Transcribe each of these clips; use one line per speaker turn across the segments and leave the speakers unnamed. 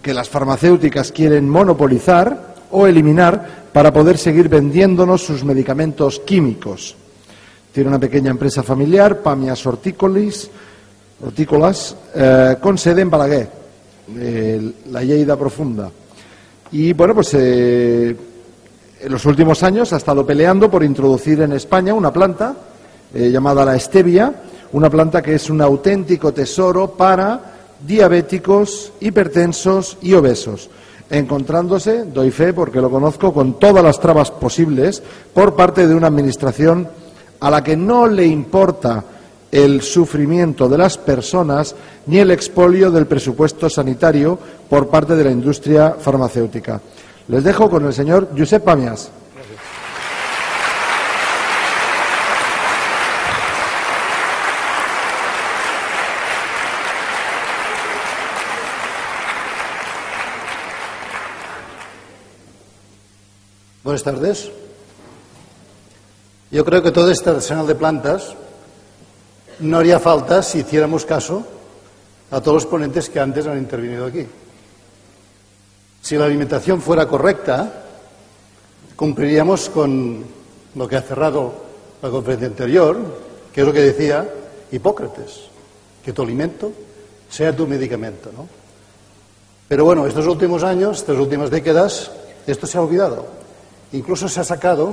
que las farmacéuticas quieren monopolizar o eliminar para poder seguir vendiéndonos sus medicamentos químicos. Tiene una pequeña empresa familiar, Pamias Hortícolas, con sede en Balaguer, la Lleida profunda. Y bueno, pues en los últimos años ha estado peleando por introducir en España una planta llamada la stevia, una planta que es un auténtico tesoro para diabéticos, hipertensos y obesos, encontrándose, doy fe porque lo conozco, con todas las trabas posibles por parte de una administración a la que no le importa el sufrimiento de las personas ni el expolio del presupuesto sanitario por parte de la industria farmacéutica. Les dejo con el señor Josep Pamias.
Buenas tardes. Yo creo que todo este arsenal de plantas no haría falta si hiciéramos caso a todos los ponentes que antes han intervenido aquí. Si la alimentación fuera correcta, cumpliríamos con lo que ha cerrado la conferencia anterior, que es lo que decía Hipócrates, que tu alimento sea tu medicamento, ¿no? Pero bueno, estos últimos años, estas últimas décadas, esto se ha olvidado. Incluso se ha sacado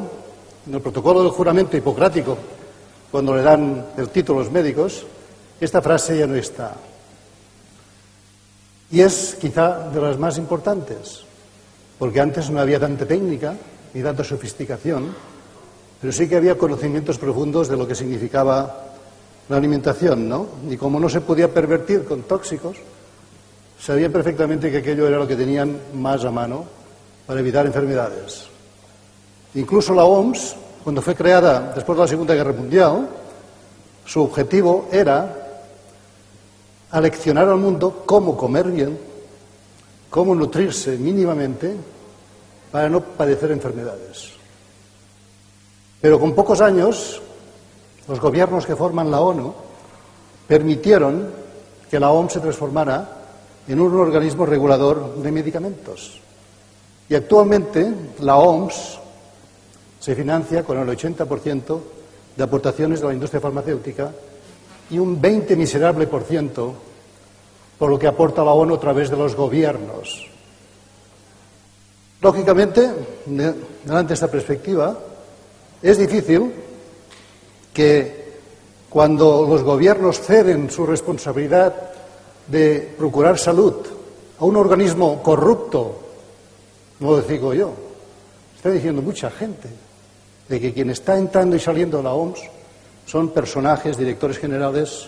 en el protocolo del juramento hipocrático, cuando le dan el título a los médicos, esta frase ya no está. Y es quizá de las más importantes, porque antes no había tanta técnica ni tanta sofisticación, pero sí que había conocimientos profundos de lo que significaba la alimentación, ¿no? Y como no se podía pervertir con tóxicos, sabían perfectamente que aquello era lo que tenían más a mano para evitar enfermedades. Incluso la OMS, cuando fue creada después de la Segunda Guerra Mundial, su objetivo era aleccionar al mundo cómo comer bien, cómo nutrirse mínimamente para no padecer enfermedades. Pero con pocos años, los gobiernos que forman la ONU permitieron que la OMS se transformara en un organismo regulador de medicamentos. Y actualmente la OMS se financia con el 80% de aportaciones de la industria farmacéutica y un 20 miserable por ciento por lo que aporta la ONU a través de los gobiernos. Lógicamente, delante de esta perspectiva, es difícil que cuando los gobiernos ceden su responsabilidad de procurar salud a un organismo corrupto, no lo digo yo, está diciendo mucha gente, de que quien está entrando y saliendo de la OMS son personajes, directores generales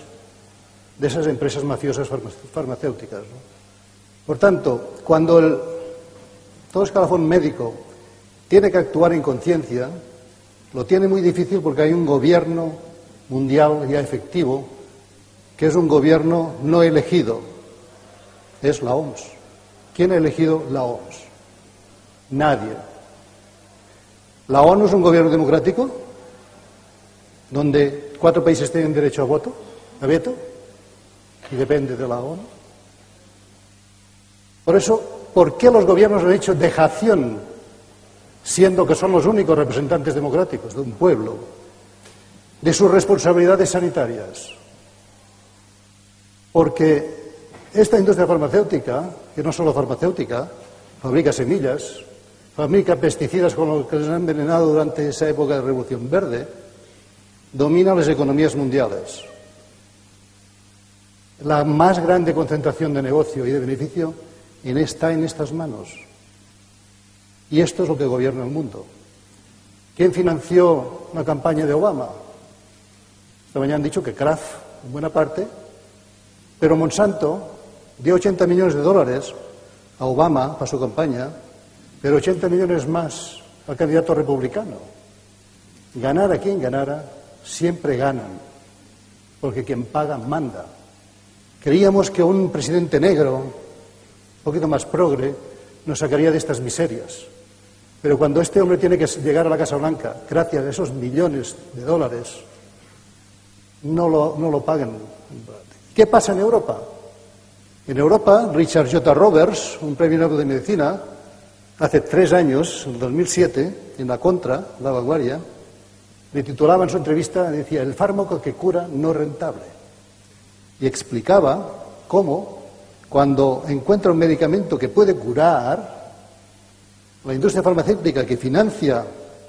de esas empresas mafiosas farmacéuticas, ¿no? Por tanto, cuando todo escalafón médico tiene que actuar en conciencia, lo tiene muy difícil porque hay un gobierno mundial ya efectivo, que es un gobierno no elegido, es la OMS. ¿Quién ha elegido la OMS? Nadie. La ONU es un gobierno democrático donde 4 países tienen derecho a veto, y depende de la ONU. Por eso, ¿por qué los gobiernos han hecho dejación, siendo que son los únicos representantes democráticos de un pueblo, de sus responsabilidades sanitarias? Porque esta industria farmacéutica, que no solo farmacéutica, fabrica semillas, fabrica pesticidas con los que les han envenenado durante esa época de Revolución Verde, domina las economías mundiales. La más grande concentración de negocio y de beneficio está en estas manos. Y esto es lo que gobierna el mundo. ¿Quién financió la campaña de Obama? Esta mañana han dicho que Kraft, en buena parte, pero Monsanto dio 80 millones de dólares a Obama para su campaña, pero 80 millones más al candidato republicano. Ganara quien ganara, siempre ganan, porque quien paga manda. Creíamos que un presidente negro, un poquito más progre, nos sacaría de estas miserias. Pero cuando este hombre tiene que llegar a la Casa Blanca, gracias a esos millones de dólares, no lo pagan. ¿Qué pasa en Europa? En Europa, Richard J. Roberts, un premio Nobel de Medicina, hace 3 años, en 2007, en La Contra, La Vanguardia, le titulaba en su entrevista, decía, el fármaco que cura no rentable. Y explicaba cómo, cuando encuentra un medicamento que puede curar, la industria farmacéutica que financia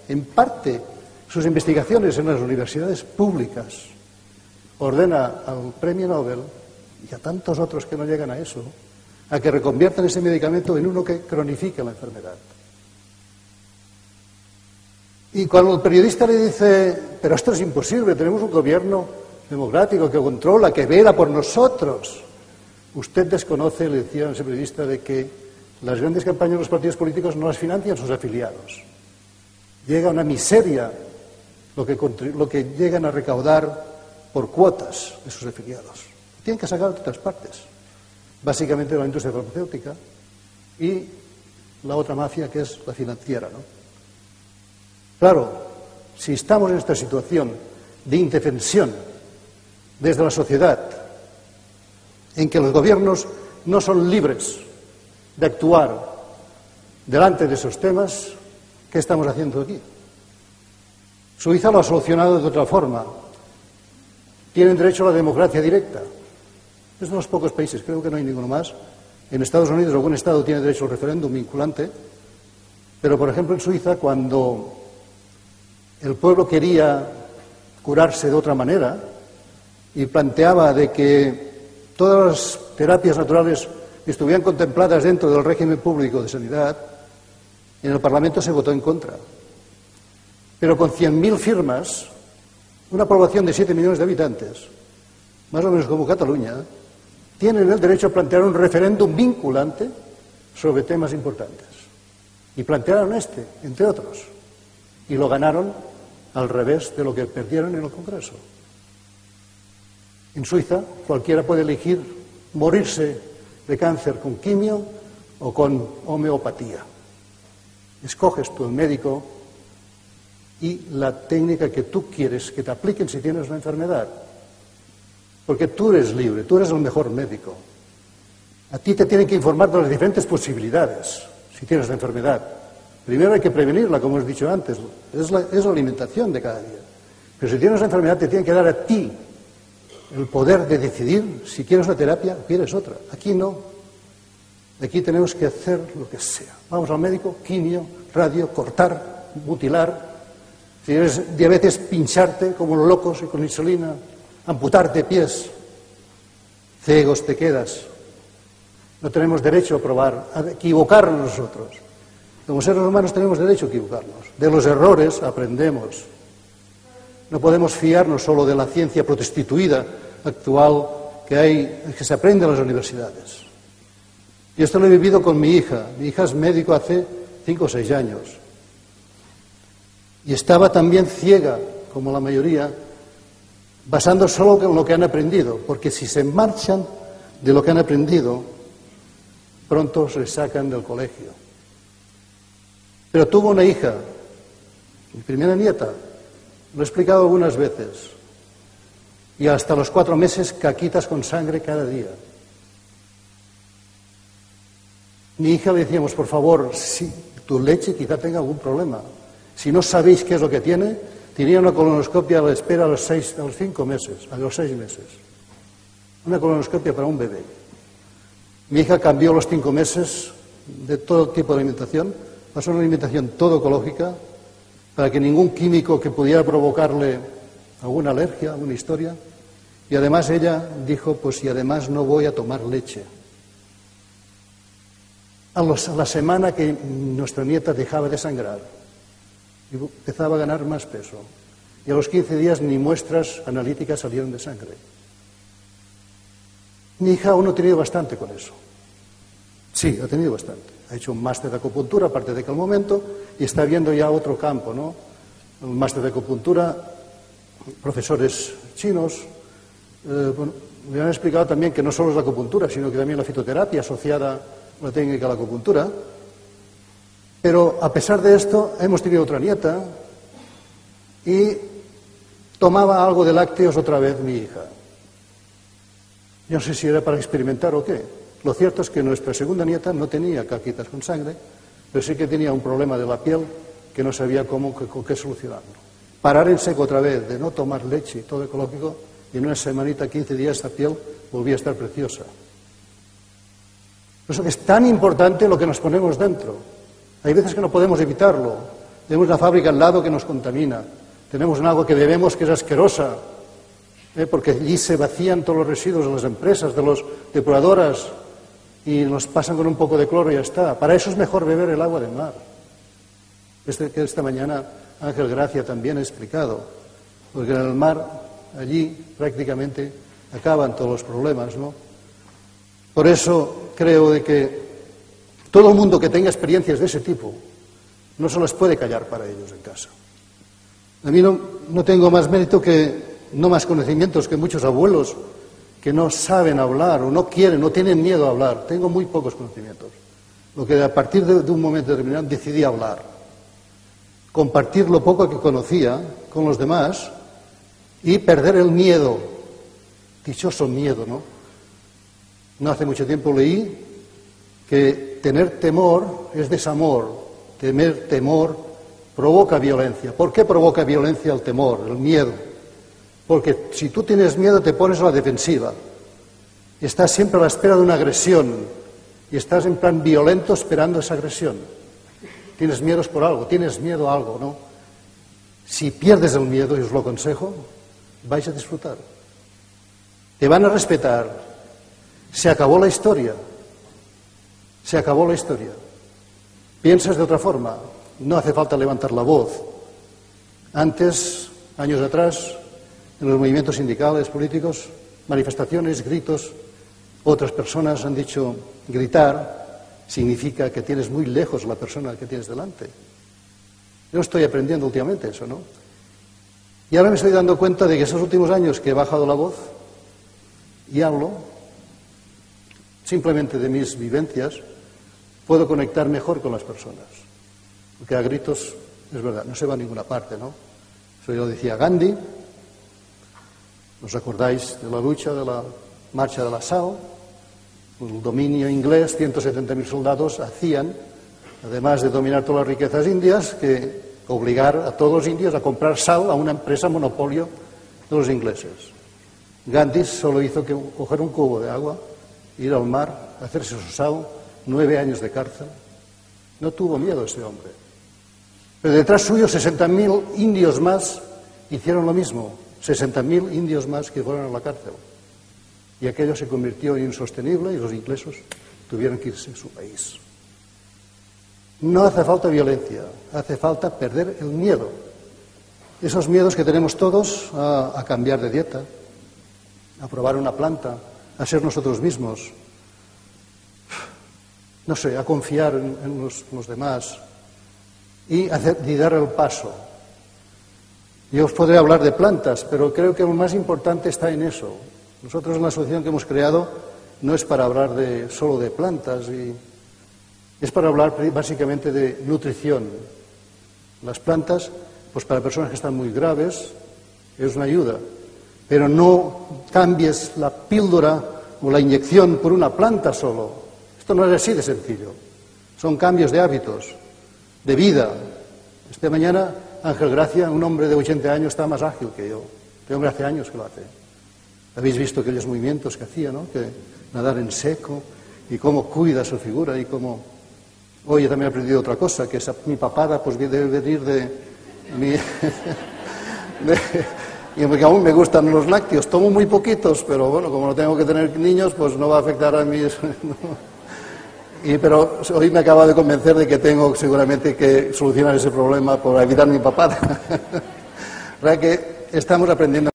en parte sus investigaciones en las universidades públicas ordena al premio Nobel y a tantos otros que no llegan a eso, a que reconviertan ese medicamento en uno que cronifique la enfermedad. Y cuando el periodista le dice, pero esto es imposible, tenemos un gobierno democrático que controla, que vela por nosotros, usted desconoce, le decía a ese periodista, de que las grandes campañas de los partidos políticos no las financian sus afiliados. Llega una miseria lo que llegan a recaudar por cuotas de sus afiliados. Tienen que sacar de otras partes, básicamente de la industria farmacéutica y la otra mafia que es la financiera, ¿no? Claro, si estamos en esta situación de indefensión desde la sociedad, en que los gobiernos no son libres de actuar delante de esos temas, ¿qué estamos haciendo aquí? Suiza lo ha solucionado de otra forma. Tienen derecho a la democracia directa. Es de los pocos países, creo que no hay ninguno más. En Estados Unidos algún estado tiene derecho al referéndum vinculante, pero por ejemplo en Suiza, cuando el pueblo quería curarse de otra manera y planteaba de que todas las terapias naturales estuvieran contempladas dentro del régimen público de sanidad, en el Parlamento se votó en contra. Pero con 100.000 firmas, una población de 7 millones de habitantes, más o menos como Cataluña, tienen el derecho a plantear un referéndum vinculante sobre temas importantes. Y plantearon este, entre otros. Y lo ganaron al revés de lo que perdieron en el Congreso. En Suiza, cualquiera puede elegir morirse de cáncer con quimio o con homeopatía. Escoges tú el médico y la técnica que tú quieres que te apliquen si tienes una enfermedad. Porque tú eres libre, tú eres el mejor médico. A ti te tienen que informar de las diferentes posibilidades si tienes la enfermedad. Primero hay que prevenirla, como os he dicho antes, es la alimentación de cada día. Pero si tienes una enfermedad te tienen que dar a ti el poder de decidir si quieres una terapia o quieres otra. Aquí no. Aquí tenemos que hacer lo que sea. Vamos al médico, quimio, radio, cortar, mutilar. Si tienes diabetes, pincharte como los locos y con insulina, amputarte pies. Ciegos te quedas. No tenemos derecho a probar, a equivocarnos nosotros. Como seres humanos tenemos derecho a equivocarnos. De los errores aprendemos. No podemos fiarnos solo de la ciencia prostituida actual que se aprende en las universidades. Y esto lo he vivido con mi hija. Mi hija es médico hace 5 o 6 años. Y estaba también ciega, como la mayoría, basando solo en lo que han aprendido. Porque si se marchan de lo que han aprendido, pronto se les sacan del colegio. Pero tuvo una hija, mi primera nieta, lo he explicado algunas veces, y hasta los 4 meses caquitas con sangre cada día. Mi hija le decíamos, por favor, si tu leche quizá tenga algún problema. Si no sabéis qué es lo que tiene, tenía una colonoscopia a la espera a los 5 meses, a los 6 meses. Una colonoscopia para un bebé. Mi hija cambió a los 5 meses de todo tipo de alimentación, pasó a una alimentación todo ecológica, para que ningún químico que pudiera provocarle alguna alergia, alguna historia. Y además ella dijo, pues y además no voy a tomar leche. A la semana que nuestra nieta dejaba de sangrar, empezaba a ganar más peso. Y a los 15 días ni muestras analíticas salieron de sangre. Mi hija aún no ha tenido bastante con eso. Sí, ha tenido bastante. Ha hecho un máster de acupuntura, aparte de que al momento, y está viendo ya otro campo, ¿no? Un máster de acupuntura, profesores chinos. Bueno, me han explicado también que no solo es la acupuntura, sino que también la fitoterapia asociada a la técnica de la acupuntura. Pero a pesar de esto, hemos tenido otra nieta y tomaba algo de lácteos otra vez mi hija. Yo no sé si era para experimentar o qué. Lo cierto es que nuestra segunda nieta no tenía caquitas con sangre, pero sí que tenía un problema de la piel que no sabía con qué solucionarlo. Parar en seco otra vez, de no tomar leche y todo ecológico, y en una semanita, 15 días, esa piel volvía a estar preciosa. Por eso que es tan importante lo que nos ponemos dentro. Hay veces que no podemos evitarlo. Tenemos una fábrica al lado que nos contamina. Tenemos un agua que bebemos que es asquerosa, porque allí se vacían todos los residuos de las empresas, de las depuradoras, y nos pasan con un poco de cloro y ya está. Para eso es mejor beber el agua del mar. Que esta mañana Ángel Gracia también ha explicado, porque en el mar, allí prácticamente acaban todos los problemas, ¿no? Por eso creo de que todo el mundo que tenga experiencias de ese tipo no se las puede callar para ellos en casa. A mí no tengo más mérito no más conocimientos que muchos abuelos que no saben hablar o no quieren, no tienen miedo a hablar. Tengo muy pocos conocimientos. Lo que a partir de un momento determinado decidí hablar. Compartir lo poco que conocía con los demás y perder el miedo. Dichoso miedo, ¿no? No hace mucho tiempo leí que tener temor es desamor. Tener temor provoca violencia. ¿Por qué provoca violencia el temor, el miedo? Porque si tú tienes miedo te pones a la defensiva. Estás siempre a la espera de una agresión y estás en plan violento esperando esa agresión. Tienes miedos por algo, tienes miedo a algo, ¿no? Si pierdes el miedo, y os lo aconsejo, vais a disfrutar. Te van a respetar. Se acabó la historia. Se acabó la historia. Piensas de otra forma. No hace falta levantar la voz. Antes, años atrás, en los movimientos sindicales, políticos, manifestaciones, gritos, otras personas han dicho gritar significa que tienes muy lejos la persona que tienes delante. Yo estoy aprendiendo últimamente eso, ¿no? Y ahora me estoy dando cuenta de que esos últimos años que he bajado la voz y hablo, simplemente de mis vivencias, puedo conectar mejor con las personas. Porque a gritos, es verdad, no se va a ninguna parte, ¿no? Eso lo decía Gandhi. ¿Os acordáis de la lucha de la marcha de la sal? El dominio inglés, 170.000 soldados hacían, además de dominar todas las riquezas indias, que obligar a todos los indios a comprar sal a una empresa monopolio de los ingleses. Gandhi solo hizo que coger un cubo de agua, ir al mar, hacerse su sal, 9 años de cárcel. No tuvo miedo ese hombre. Pero detrás suyo 60.000 indios más hicieron lo mismo. 60.000 indios más que fueron a la cárcel. Y aquello se convirtió en insostenible y los ingleses tuvieron que irse a su país. No hace falta violencia, hace falta perder el miedo. Esos miedos que tenemos todos a cambiar de dieta, a probar una planta, a ser nosotros mismos, no sé, a confiar en los demás y dar el paso. Yo os podré hablar de plantas, pero creo que lo más importante está en eso. Nosotros en la asociación que hemos creado no es para hablar solo de plantas, es para hablar básicamente de nutrición. Las plantas, pues para personas que están muy graves, es una ayuda. Pero no cambies la píldora o la inyección por una planta solo. Esto no es así de sencillo. Son cambios de hábitos, de vida. Esta mañana Ángel Gracia, un hombre de 80 años, está más ágil que yo. Este hombre hace años que lo hace. Habéis visto aquellos movimientos que hacía, ¿no? Que nadar en seco y cómo cuida su figura y cómo... Hoy también he aprendido otra cosa, que mi papada pues debe venir de mi... Y porque aún me gustan los lácteos, tomo muy poquitos, pero bueno, como no tengo que tener niños, pues no va a afectar a mis... Pero hoy me acaba de convencer de que tengo seguramente que solucionar ese problema por evitar mi papada. O sea que estamos aprendiendo.